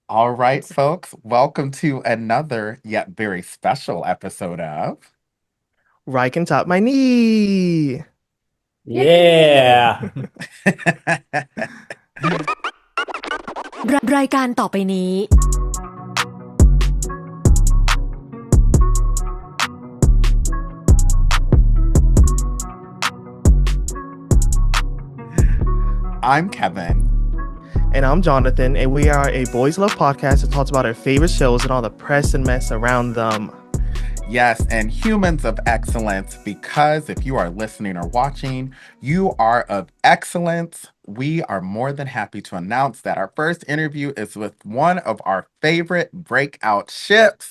All right, folks, welcome to another yet very special episode of RyCanTopMyKnee. Yeah รายการต่อไปนี้ I'm Kevin. And I'm Jonathan, and we are a boys love podcast that talks about our favorite shows and all the press and mess around them. Yes, and humans of excellence, because if you are listening or watching, you are of excellence. We are more than happy to announce that our first interview is with one of our favorite breakout ships.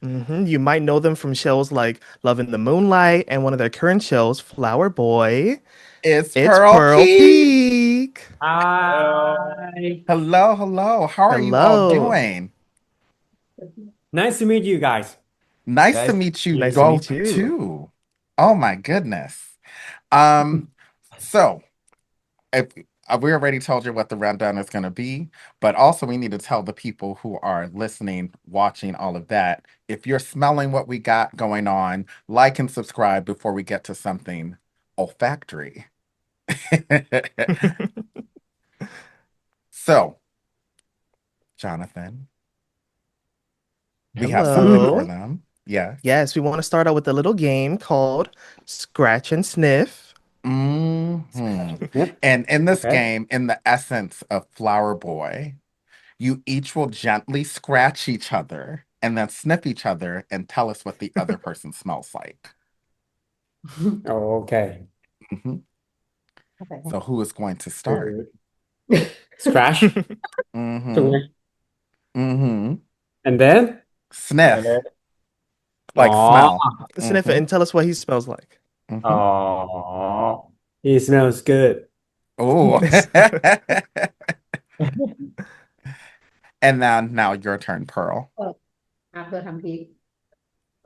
You might know them from shows like Love in the Moonlight and one of their current shows, Flower Boy. It's It's Pearl Pearl Peak. Peak. Hi Hello, hello. How are you all Hello. doing? Nice to meet you guys Nice to Nice to meet meet you Nice to you meet both you. too. Oh my goodness. Um, so if we already told you what the rundown is going to be, but also we need to tell the people who are listening, watching all of that. If you're smelling what we got going on, like and subscribe before we get to something olfactory. So, Jonathan, we have something for Hello. them. Yes. Yes, we want to start out with a little game called Scratch and Sniff. hmm Yep. And in this Okay. game, in the essence of Flower Boy, you each will gently scratch each other and then sniff each other and tell us what the other person smells like. Okay. Mhm. So Okay. who is going to start? Uh, Scratchถูกไหม Mm-hmm. Mm-hmm. and then Sniff, อ๋อ like smell. Sniff it Mm-hmm. and tell us what he smells like. อ๋อ Mm-hmm. he smells good Oh. And now your turn, Pearl. เธอทำพริก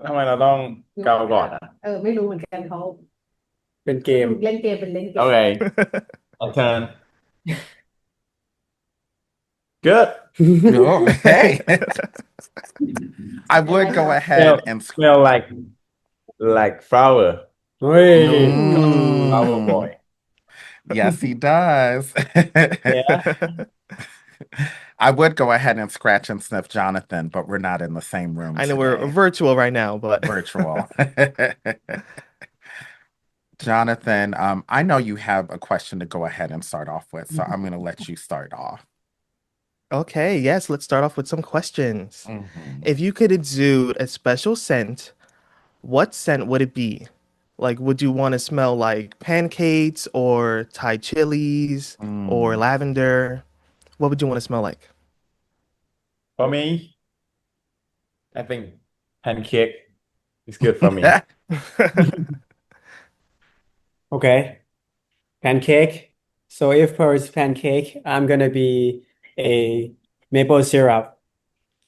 ทำไมเราต้องเกาก่อนอ่ะไม่รู้เหมือนกันเขาเป็นเกมเล่นเกมโอเค my turn good Oh, hey. I would go ahead smell and smell like flower เฮ้ย flower Mm. boy Yes, he does. yeah I would go ahead and scratch and sniff Jonathan, but we're not in the same room I know we're today. virtual right now, but Virtual. Jonathan, I know you have a question to go ahead and start off with, so I'm going to let you start off. okay, yes, let's start off with some questions. Mhm. If you could exude a special scent, what scent would it be? Like, would you want to smell like pancakes or Thai chilies or Mm. lavender? What would you want to smell like? for me I think pancake is good for me okay pancake so if Pearl is pancake I'm gonna be a maple syrup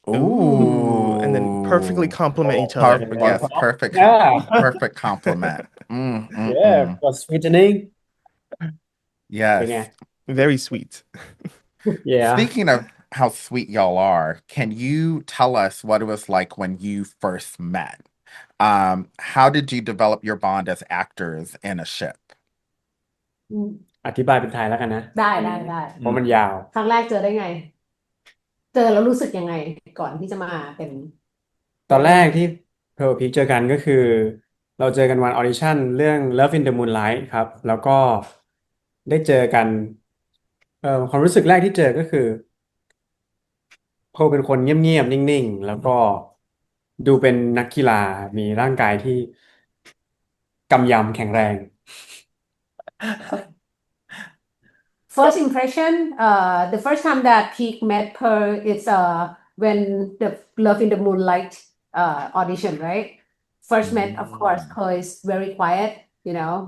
Ooh, and then perfectly Ooh. complement each other. Perfect. on Yes, top yeah perfect compliment. Mm, mm, yeah mm. for sweetening เป็นไง Yes. Very sweet. yeah Speaking of how sweet y'all are, can you tell us what it was like when you first met? How did you develop your bond as actors in a ship? อธิบายเป็นไทยแล้วกันนะได้เพราะมันยาวครั้งแรกเจอได้ไงเจอแล้วรู้สึกยังไงก่อนที่จะมาเป็นตอนแรกที่ตัวเองเพร์ลพีคเจอกันก็คือเราเจอกันวันออดิชั่นเรื่อง Love in the Moonlight ครับแล้วก็ได้เจอกันความรู้สึกแรกที่เจอก็คือเพร์ลเป็นคนเงียบๆนิ่งๆแล้วก็ดูเป็นนักกีฬามีร่างกายที่กำยำแข็งแรง First impression, the first time that Peak met her is when the Love in the Moonlight audition, right? First met, of course, Mm. her is very quiet,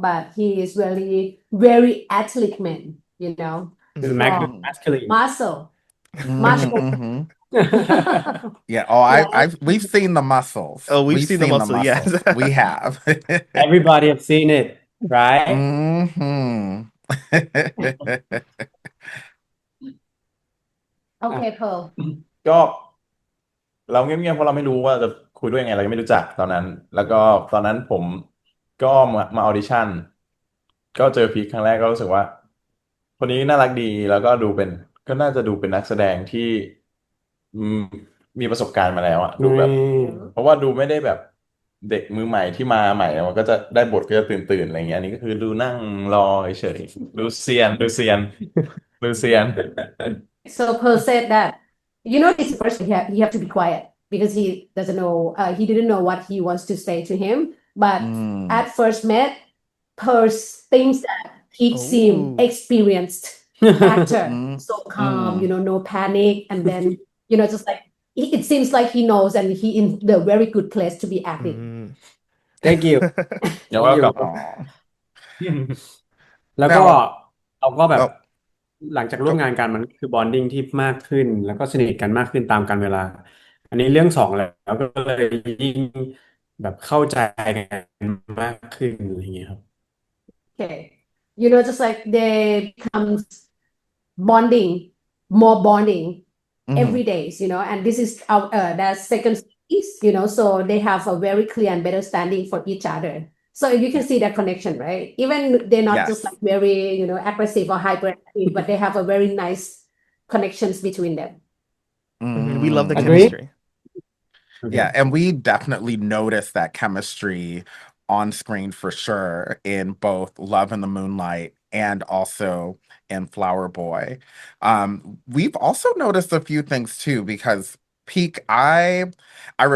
but he is very athletic man, strong, Mm. masculine muscle, Mm-hmm, muscle. mm-hmm. Yeah, Yeah. Oh, we've seen the muscles. Oh, we've We've seen the seen the muscle, yes. muscles. We have. everybody have seen it right hmm Ah, okay, Pearl. ก็เราเงียบๆเพราะเราไม่รู้ว่าจะคุยด้วยยังไงเรายังไม่รู้จักตอนนั้น แล้วก็ตอนนั้นผมก็มาออดิชั่นก็เจอพีคครั้งแรกก็รู้สึกว่าคนนี้น่ารักดีแล้วก็ดูเป็นก็น่าจะดูเป็นนักแสดงที่อืมมีประสบการณ์มาแล้วอะดูนี่แบบเพราะว่าดูไม่ได้แบบเด็กมือใหม่ที่มาใหม่มันก็จะได้บทก็จะตื่นอะไรเงี้ยอันนี้ก็คือดูนั่งรอเฉยๆดูเซียนดูเซียนดูเซียน So Pearl said that, this first he have to be quiet because he doesn't know, he didn't know what he wants to say to him. But Mm. at first met, Pearl thinks that he seemed Oh. experienced actor, Mm. so calm, Mm. no panic, and then just like it seems like he knows and he in the very good place to be acting. Mm. thank you You're thank you welcome. Aw. แล้วก็ Now, เราก็แบบ oh, หลังจากร่วม oh, งานกันมันคือบอนดิ้งที่มากขึ้น แล้วก็สนิทกันมากขึ้นตามกาลเวลา อันนี้เรื่องสองแล้วก็เลยยิ่งแบบเข้าใจกันมากขึ้นอะไรอย่างเงี้ยครับ Okay. Just like they become bonding, more bonding mhm. every day, and this is our their second series, so they have a very clear and better standing for each other. So you can see that connection, right? Even they're not just like Yes. very, aggressive or hyperactive, but they have a very nice connections between them. We love the Mhm. agree chemistry. Yeah, okay and we definitely noticed that chemistry on screen for sure in both Love in the Moonlight and also in Flower Boy. We've also noticed a few things too because Peak, I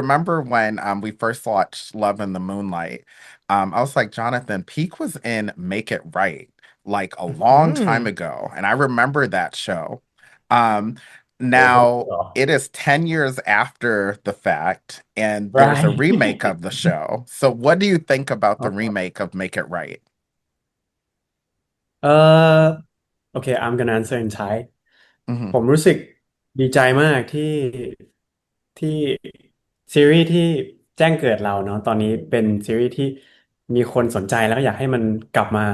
remember when we first watched Love in the Moonlight, I was like, Jonathan, Peak was in Make It Right like a long time Mm. ago, and I remember that show. Um, โอ้โห now it is 10 years after the fact, and there's a right remake of the show. So, what do you think about the อ๋อ remake of Make It Right? เออโอเค I'm gonna answer in Thai ผ Hmm. มรู้สึกดีใจมากที่ซีรีส์ที่แจ้งเกิดเราเนาะตอนนี้เป็นซีรีส์ที่มีคนสนใจแล้วก็อยากให้มันกลับมา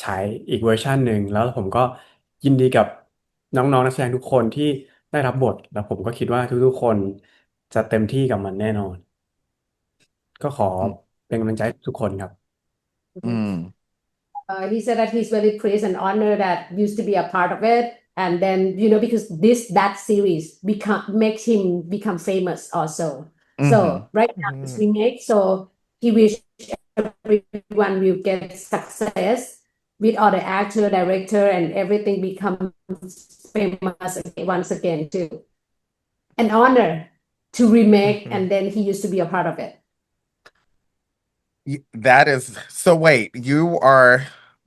ฉายอีกเวอร์ชันหนึ่งแล้วผมก็ยินดีกับน้องๆนักแสดงทุกคนที่ได้รับบทแล้วผมก็คิดว่าทุกๆคนจะเต็มที่กับมันแน่นอนก็ขอเป็นกำลังใจให้ทุกคนครับ Mm. He said that he's very pleased and honored that used to be a part of it. And then, because that series makes him become famous also. Hmm. So right now it's remake. So he wish everyone will get success with all the actor, director, and everything become famous once again too. An honor to remake, and then he used to be a part of it. That is so. Wait,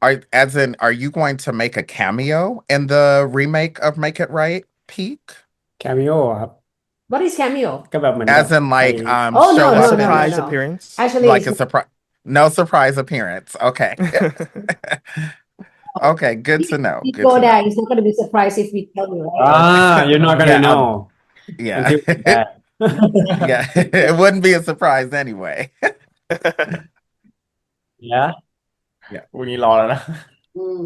are you going to make a cameo in the remake of Make It Right, Peak? cameo ครับ What is cameo? ก็แบบเหมือนแบบ As in, ไป like, Oh, show no, up no, no, no, Surprise no. appearance. Actually, like it's a surprise, no surprise appearance. Okay. Okay, good to know. we Good go to there. know. It's not going to be surprised if we tell you, right? you're not gonna Yeah, know yeah. until that Yeah, it wouldn't be a surprise anyway. yeah วันนี้รอแล้วนะ Mm.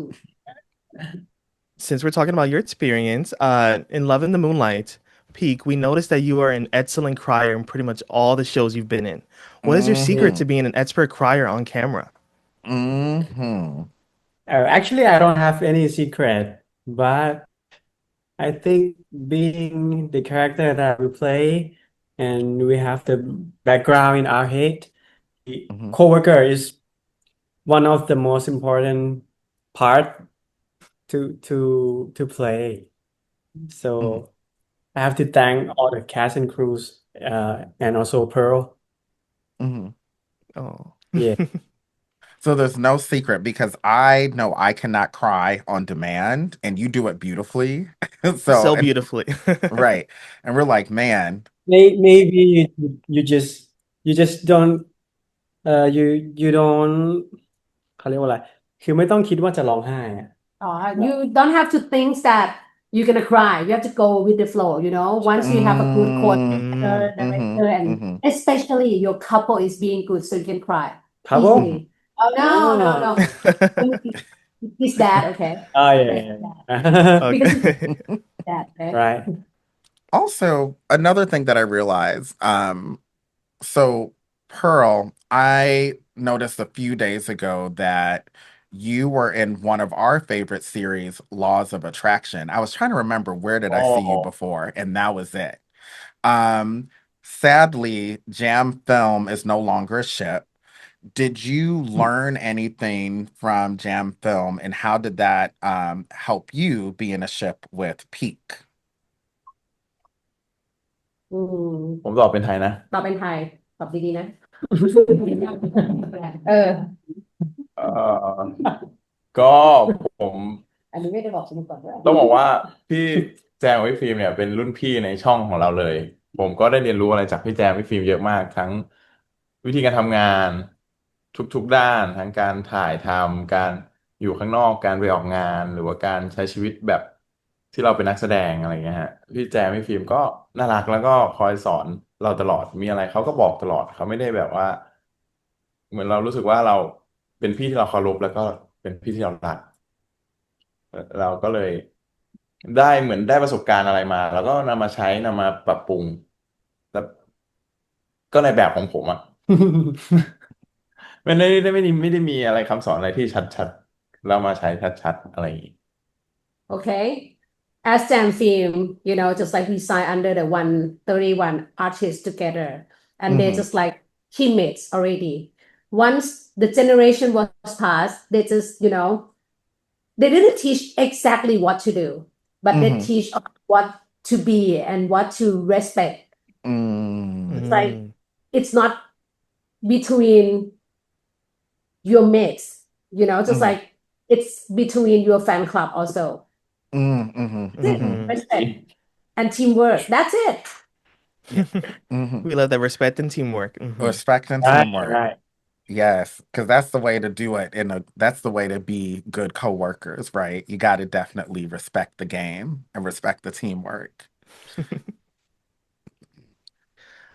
Since we're talking about your experience, in Love in the Moonlight, Peak, we noticed that you are an excellent crier in pretty much all the shows you've been in. What is your secret to Hmm. being an expert crier on camera? Hmm. actually I don't have any secret but I think being the character that we play and we have the background in our head the Hmm. coworker is one of the most important part to play Hmm. so I have to thank all the cast and crews and also Pearl Hmm. Oh. yeah So there's no secret because I know I cannot cry on demand, and you do it beautifully. So, So and beautifully. right, and we're like, man, maybe you just don't you don't เขาเรียกว่าอะไรคือไม่ต้องคิดว่าจะร้องไห้อะ You don't have to think that you're going to cry. You have to go with the flow. Once you have a good coordinator, director, and mm-hmm. especially your couple is being good, so you can cry couple easily. Oh, no, no, no. He's bad, okay? oh Okay, yeah because Okay. he's bad, okay? right Also, another thing that I realized, so Pearl, I noticed a few days ago that you were in one of our favorite series, Laws of Attraction. I was trying to remember where did อ๋อ I see you before, and that was it. Um, Sadly, Jam Film is no longer a ship. Did you learn anything from Jam Film, and how did that help you be in a ship with Peak? อืมผมตอบเป็นไทยนะ ตอบเป็นไทยตอบดีๆนะเออเอ่อก็ผม อันนี้ไม่ได้บอกสมมติก่อนด้วยต้องบอกว่าพี่แจมกับพี่ฟิล์มเนี่ยเป็นรุ่นพี่ในช่องของเราเลยผมก็ได้เรียนรู้อะไรจากพี่แจมพี่ฟิล์มเยอะมากทั้งวิธีการทำงานทุกๆด้านทั้งการถ่ายทำการอยู่ข้างนอกการไปออกงานหรือว่าการใช้ชีวิตแบบที่เราเป็นนักแสดงอะไรเงี้ยฮะพี่แจมพี่ฟิล์มก็น่ารักแล้วก็คอยสอนเราตลอดมีอะไรเขาก็บอกตลอดเขาไม่ได้แบบว่าเหมือนเรารู้สึกว่าเราเป็นพี่ที่เราเคารพแล้วก็เป็นพี่ที่เรารัก เราก็เลยได้เหมือนได้ประสบการณ์อะไรมาแล้วก็นำมาใช้นำมาปรับปรุงแล้วก็ในแบบของผมอ่ะไม่ได้มีอะไรคำสอนอะไรที่ชัดๆเรามาใช้ชัดๆอะไรอย่างนี้ Okay. As Sam film, just like we signed under the 131 artists together, and they're Hmm. just like teammates already. Once the generation was passed, they just, they didn't teach exactly what to do, but they Hmm. teach what to be and what to respect. Mm. It's like, it's not between your mates, just Hmm. like it's between your fan club also. Mm. Hmm. That's it. Hmm. Respect and teamwork. That's it. Yeah. Hmm. We love that respect and teamwork. Respect and ใช่ teamwork. ใช่ Yes, because that's the way to do it. That's the way to be good coworkers, right? You got to definitely respect the game and respect the teamwork.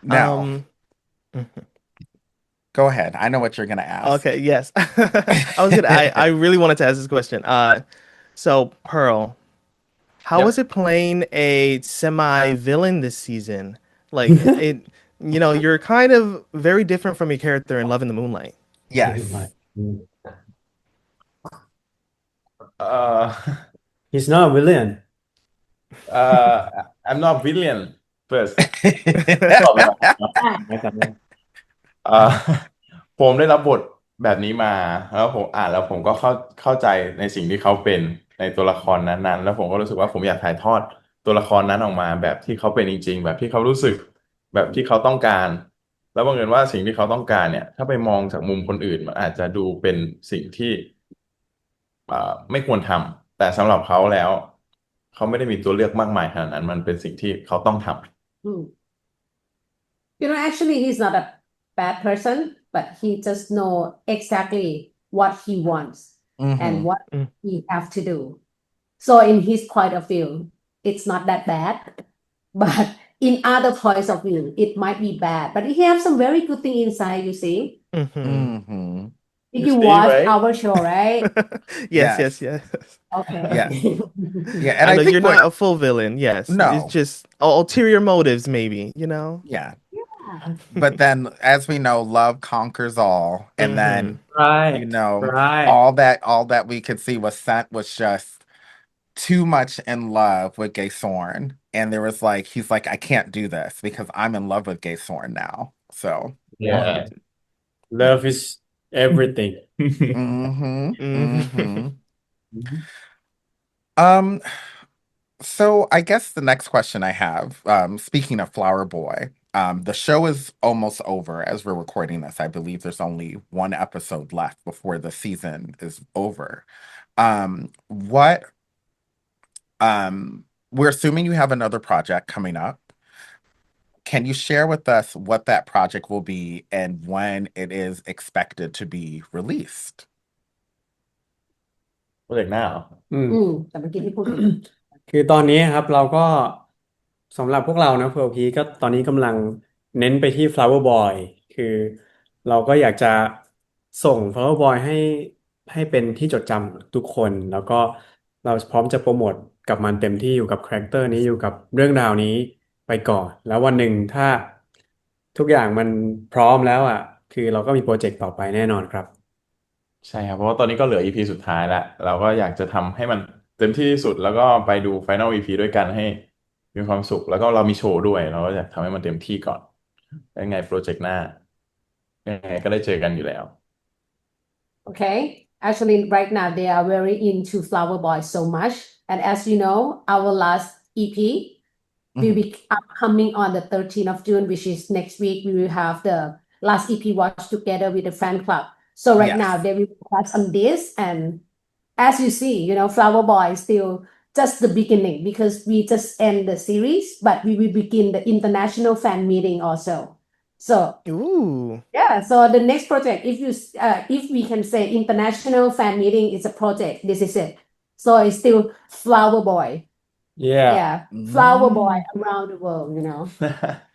Now, Um, mhm. go ahead. I know what you're gonna ask. Okay, yes. I really wanted to ask this question. So Pearl, how was Yep. it playing a semi-villain this season? Like you're kind of very different from your character in Love in the Moonlight. Yes. อืม เอ่อ He's not a villain เอ่อ I'm not villain first ตอบไปแล้วนะครับเอ่อ ผมได้รับบทแบบนี้มาแล้วผมอ่านแล้วผมก็เข้าใจในสิ่งที่เขาเป็นในตัวละครนั้นๆแล้วผมก็รู้สึกว่าผมอยากถ่ายทอดตัวละครนั้นออกมาแบบที่เขาเป็นจริงๆแบบที่เขารู้สึกแบบที่เขาต้องการแล้วบังเอิญว่าสิ่งที่เขาต้องการเนี่ยถ้าไปมองจากมุมคนอื่นมันอาจจะดูเป็นสิ่งที่ไม่ควรทำแต่สำหรับเขาแล้วเขาไม่ได้มีตัวเลือกมากมายขนาดนั้นมันเป็นสิ่งที่เขาต้องทำ Hmm. Actually, he's not a bad person, but he just know exactly what he wants and Hmm. what Mm. he have to do. So in his point of view, it's not that bad. But in other points of view, it might be bad. But he have some very good thing inside, you see. Hmm. Hmm. Did You you see, watch right? our show, right? Yes, Yes. yes, yes. Yes. Okay. Yeah, and I I know think you're what not a full villain. Yes, it's no. just ulterior motives, maybe. Yeah. Yeah. But then as we know, love conquers all. And Hmm. then, right right all that we could see was sent was just too much in love with Gay Sorn. And there was like, he's like, I can't do this because I'm in love with Gay Sorn now. So, Yeah. love is everything mm-hmm, Hmm. mm-hmm. Um, so I guess the next question I have, speaking of Flower Boy, the show is almost over as we're recording this. I believe there's only one episode left before the season is over. What we're assuming you have another project coming up. Can you share with us what that project will be and when it is expected to be released? โปรเจกต์หน้าเหรอ แต่เมื่อกี้ที่พูดถึง คือตอนนี้ครับเราก็สำหรับพวกเรานะPearlPeakก็ตอนนี้กำลังเน้นไปที่ Flower Boy คือเราก็อยากจะส่ง Flower Boy ให้เป็นที่จดจำทุกคนแล้วก็เราพร้อมจะโปรโมทกับมันเต็มที่อยู่กับคาแรคเตอร์นี้อยู่กับเรื่องราวนี้ ไปก่อนแล้ววันหนึ่งถ้าทุกอย่างมันพร้อมแล้วอ่ะคือเราก็มีโปรเจกต์ต่อไปแน่นอนครับใช่ครับเพราะว่าตอนนี้ก็เหลือ EP สุดท้ายแล้วเราก็อยากจะทำให้มันเต็มที่ที่สุดแล้วก็ไปดู Final EP ด้วยกันให้มีความสุขแล้วก็เรามีโชว์ด้วยเราก็อยากทำให้มันเต็มที่ก่อนยังไงโปรเจกต์หน้ายังไงก็ได้เจอกันอยู่แล้ว Okay, actually, right now they are very into Flower Boy so much. And as you know, our last EP will Mhm. be upcoming on the 13th of June, which is next week. We will have the last EP watch together with the fan club. So right now Yes. they will focus on this. And as you see, Flower Boy is still just the beginning because we just end the series, but we will begin the international fan meeting also. So Ooh. yeah, so the next project, if we can say international fan meeting is a project, this is it. So it's still Flower Boy. yeah Yeah, Flower Boy Mm. around the world. We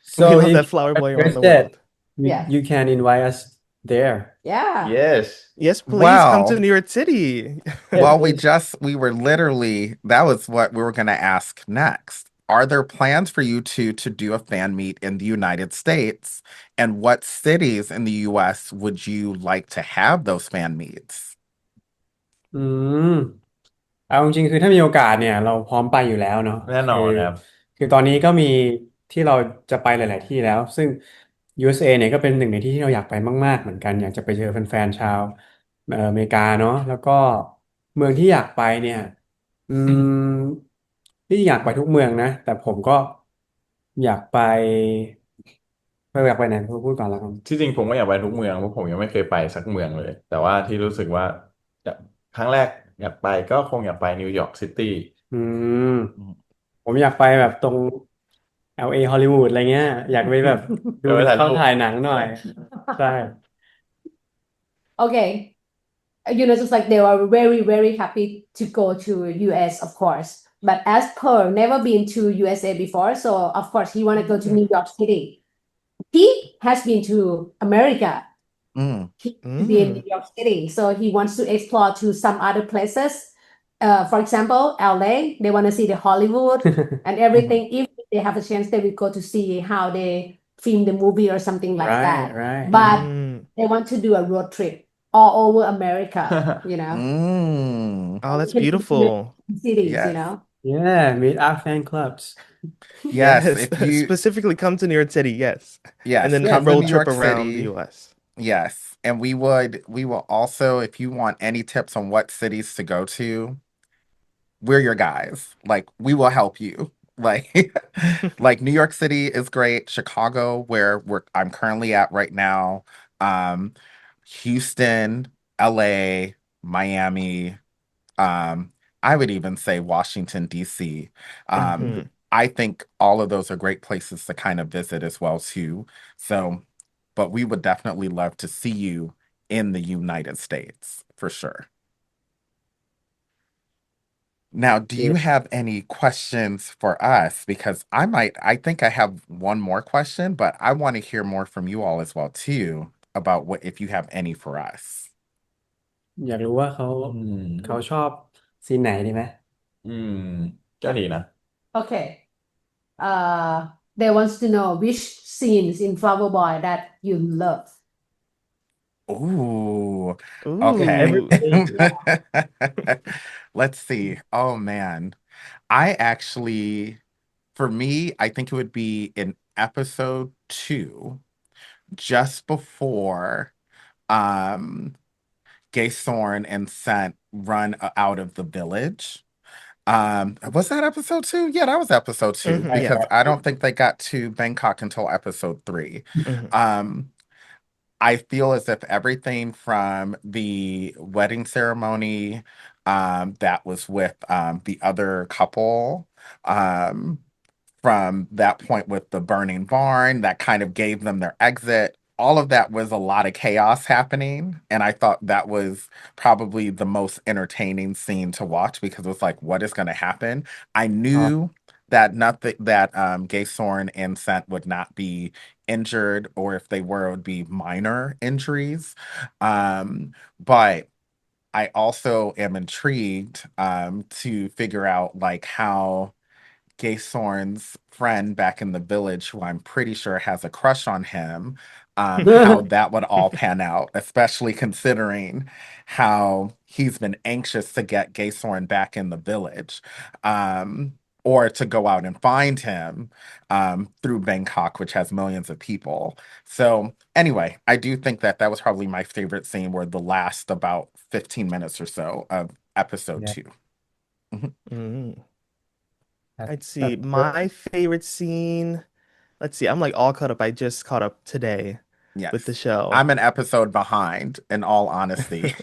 so love if that you flower are boy around the interested world. Yeah. you can invite us there Yeah. yes Yes, please come to Well, New York City. yes well, please we were literally, that was what we were going to ask next. Are there plans for you two to do a fan meet in the United States? And what cities in the US would you like to have those fan meets? อืม เอาจริงๆคือถ้ามีโอกาสเนี่ยเราพร้อมไปอยู่แล้วเนาะแน่นอคือนครับคือตอนนี้ก็มีที่เราจะไปหลายๆที่แล้วซึ่ง USA เนี่ยก็เป็นหนึ่งในที่ที่เราอยากไปมากๆเหมือนกันอยากจะไปเจอแฟนๆชาวอเมริกาเนาะแล้วก็เมืองที่อยากไปเนี่ยอืมที่อยากไปทุกเมืองนะแต่ผมก็อยากไปอยากไปไหนพูดก่อนแล้วกันที่จริงผมก็อยากไปทุกเมืองเพราะผมยังไม่เคยไปสักเมืองเลยแต่ว่าที่รู้สึกว่าอยากครั้งแรกอยากไปก็คงอยากไปนิวยอร์กซิตี้อืม Mm. ผมอยากไปแบบตรง LA ฮอลลีวูดอะไรเงี้ยอยากไปแบบดูก็ไปถ่ายรูปเขาถ่ายหนังหน่อยใช่ Okay. Just like they were very, very happy to go to US, of course. But as per never been to USA before, so of course he want to go to New York City. He has been to America. Mm. He to be in New Mm. York City, so he wants to explore to some other places. For example, LA, they want to see the Hollywood and Mhm. everything. If they have a chance, they will go to see how they film the movie or something like right that. right But Mm. they want to do a road trip all over America. Mm. Oh, And that's we can visit beautiful. cities, Yes. yeah meet up fan clubs Yes, Yes, if you specifically come to New York City, yes. And yes, then come to New road trip York around the City. US. Yes. And we will also, if you want any tips on what cities to go to, we're your guys. Like we will help you. Like like New York City is great. Chicago, where I'm currently at right now. Um, Houston, LA, Miami, um, I would even say Washington, D.C. Hmm. I think all of those are great places to kind of visit as well too. So, but we would definitely love to see you in the United States for sure. Now, do you yeah have any questions for us? Because I think I have one more question, but I want to hear more from you all as well too about what if you have any for us. อยากรู้ว่าเขาอืเขามชอบซีนไหนดีไหมอืมก็ดีนะ Okay. They wants to know which scenes in Flower Boy that you love. Ooh, okay. Ooh. everybody Let's see. Oh man. I actually, for me, I think it would be in episode 2, just before um Gay Thorn and Scent run out of the village. Was that episode 2? Yeah, that was episode 2 Hmm. right Yeah. because I right don't think they got to Bangkok until episode 3. Hmm. Um, I feel as if everything from the wedding ceremony that was with the other couple, um, from that point with the burning barn that kind of gave them their exit. All of that was a lot of chaos happening. And I thought that was probably the most entertaining scene to watch because it was like, what is going to happen? I knew that nothing that Gay Sorn and Scent would not be injured, or if they were, it would be minor injuries. But I also am intrigued to figure out like how Gaysorn's friend back in the village, who I'm pretty sure has a crush on him, how that would all pan out, especially considering how he's been anxious to get Gaysorn back in the village, um, or to go out and find him through Bangkok, which has millions of people. So, anyway, I do think that that was probably my favorite scene, were the last about 15 minutes or so of episode Yeah, two. Mhm. Mm. I'd see that's good. my favorite scene. Let's see. I'm like all caught up. I just caught up today with the Yes. show. I'm an episode behind, in all honesty.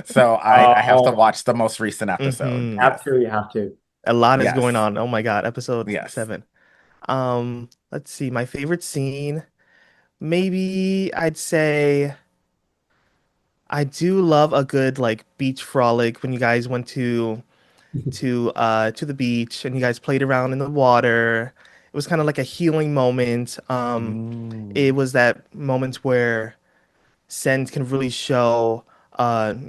So I have to Oh, watch the most recent episode. hmm Yes. absolutely have to. A lot is going Yes. on. Oh my God, episode Yes. 7. Let's see. My favorite scene. Maybe I'd say I do love a good like beach frolic when you guys went to the beach and you guys played around in the water. It was kind of like a healing moment. It Mm. was that moment where Sen can really show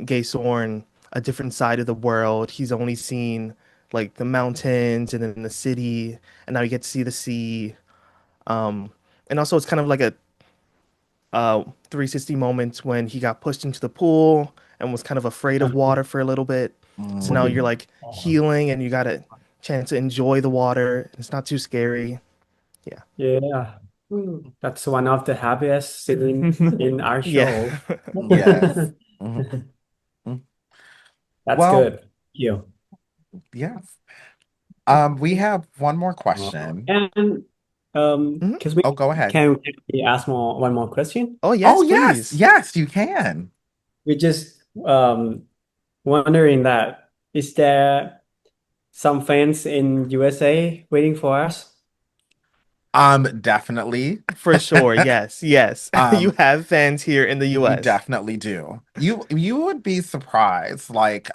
Gay Sorn a different side of the world. He's only seen like the mountains and then the city, and now you get to see the sea. Um, and also it's kind of like a 360 moment when he got pushed into the pool and was kind of afraid of water for a little bit. So now you're Mm. like healing and you got a chance to enjoy the water. It's not too scary. Yeah. Yeah, that's one of the happiest scene in our Yeah. show. Yes. Mhm. Mm. That's Well, good. Thank you. yes. We have one more question. And Mhm. can we Oh, go ahead. can we ask one more question? Oh, Oh, yes, yes. please. Yes, you can. We just wondering that is there some fans in USA waiting for us? Definitely. For sure. Yes. Yes. You Um, have fans here in the we US. definitely do. You would be surprised. Like,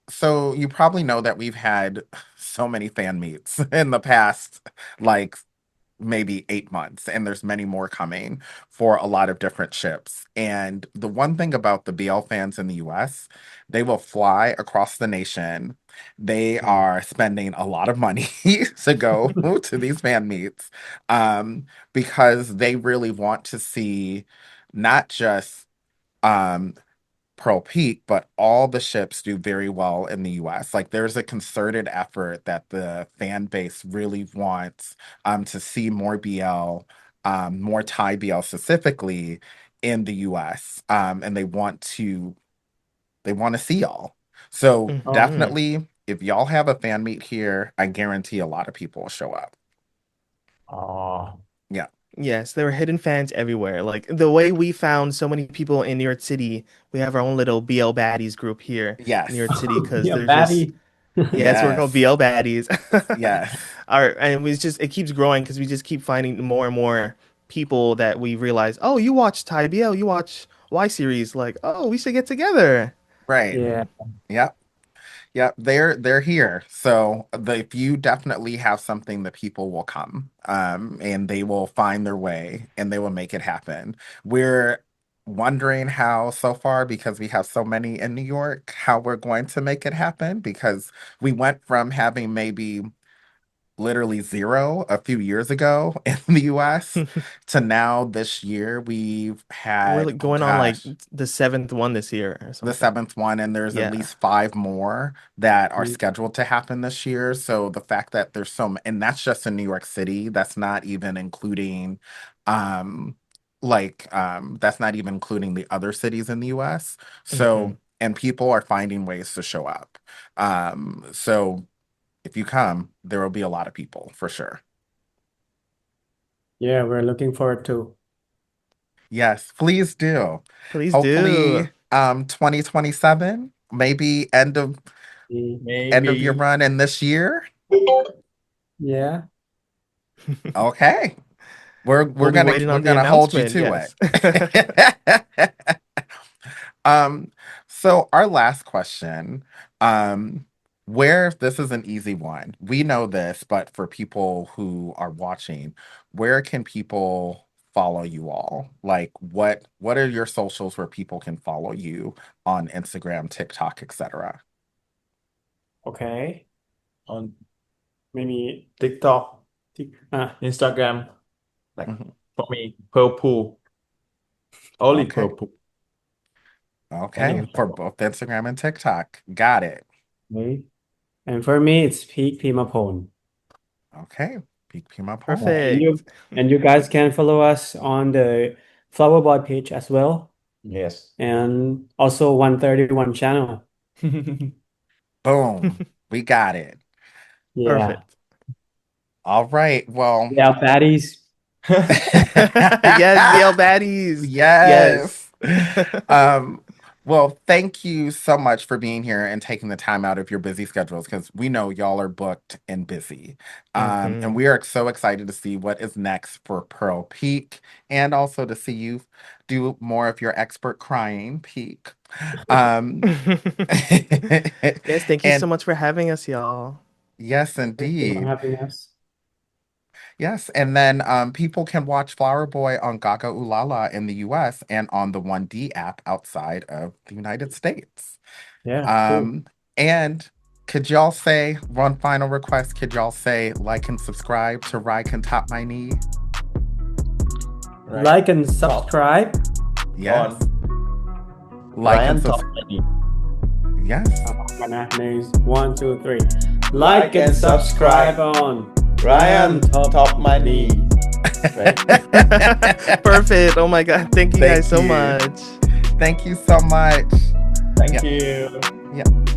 so you probably know that we've had so many fan meets in the past, like maybe 8 months, and there's many more coming for a lot of different ships. And the one thing about the BL fans in the US, they will fly across the nation. They Mm. are spending a lot of money to go to these fan meets, because they really want to see not just um Pearl Peak, but all the ships do very well in the US. Like, there's a concerted effort that the fan base really wants to see more BL, more Thai BL specifically in the US. And they want to see y'all. So Hmm. Okay. definitely, if y'all have a fan meet here, I guarantee a lot of people will show up. Oh, Yeah. Yes, there are hidden fans everywhere. Like the way we found so many people in New York City, we have our own little BL Baddies group here in New Yes. York City because Yeah, there's just, Batty. yes, we're called Yes. BL Baddies. Yes. And it keeps growing because we just keep finding more and more people that we realize, oh, you watch Thai BL, you watch Y series, like, oh, we should get together. Right. Yeah. Yep. Yep, they're here. So if you definitely have something, that people will come, and they will find their way, and they will make it happen. We're wondering how so far, because we have so many in New York, how we're going to make it happen, because we went from having maybe literally zero a few years ago in the US to now this year we've We're had, like oh going on like gosh, the seventh one this year or the something. seventh one, and there's at Yeah. least five more that are Mm. scheduled to happen this year. So the fact that there's and that's just in New York City. That's not even including, um, that's not even including the other cities in the U.S. Hmm. So, and people are finding ways to show up. So if you come, there will be a lot of people for sure. Yeah, we're looking forward to. Yes, please do. Please do. Hopefully, 2027, maybe end of your maybe. run in this year. Yeah. Okay. We're We'll we're be gonna waiting we're on the gonna hold you announcement. to Yes. it. Um, so our last question, um, where this is an easy one. We know this, but for people who are watching, where can people follow you all? Like, what are your socials where people can follow you on Instagram, TikTok, etc.? Okay. On ไม่มี TikTok ที่อ่ะ Instagram like Mhm. for me PearlPool only Okay. PearlPool Okay. Only For both Instagram and TikTok. Got it. Okay. And for me, it's Peak Pimapone. Okay. Peak Pima Pole. And Perfect. you guys can follow us on the Flowerboy page as well, yes and also 131 channel. Boom. We got it. Yeah. Perfect. All right. Well, Yeah, baddies. Yes, Yale baddies. Yes. yes. Well, thank you so much for being here and taking the time out of your busy schedules because we know y'all are booked and busy. And we are so excited to see what is next for Pearl Peak and also to see you do more of your expert crying peak. Um, Yes, thank you and so much for having us, y'all. yes, Thank you for indeed. having us. Yes, and then people can watch Flower Boy on Gagaoolala in the US and on the 1D app outside of the United States. Yeah, cool. And could y'all say, one final request, could y'all say like and subscribe to RyCanTopMyKnee? right Like and Top subscribe. Yes. on Like Ryan and Top subscribe. Knee Yes. กันนะหนึ่ง 1 2 3 Like and subscribe on Ryan Top My Knee right Perfect. Oh my God. Thank you Thank guys so you. much. Thank you so much. thank Yeah. you Yeah.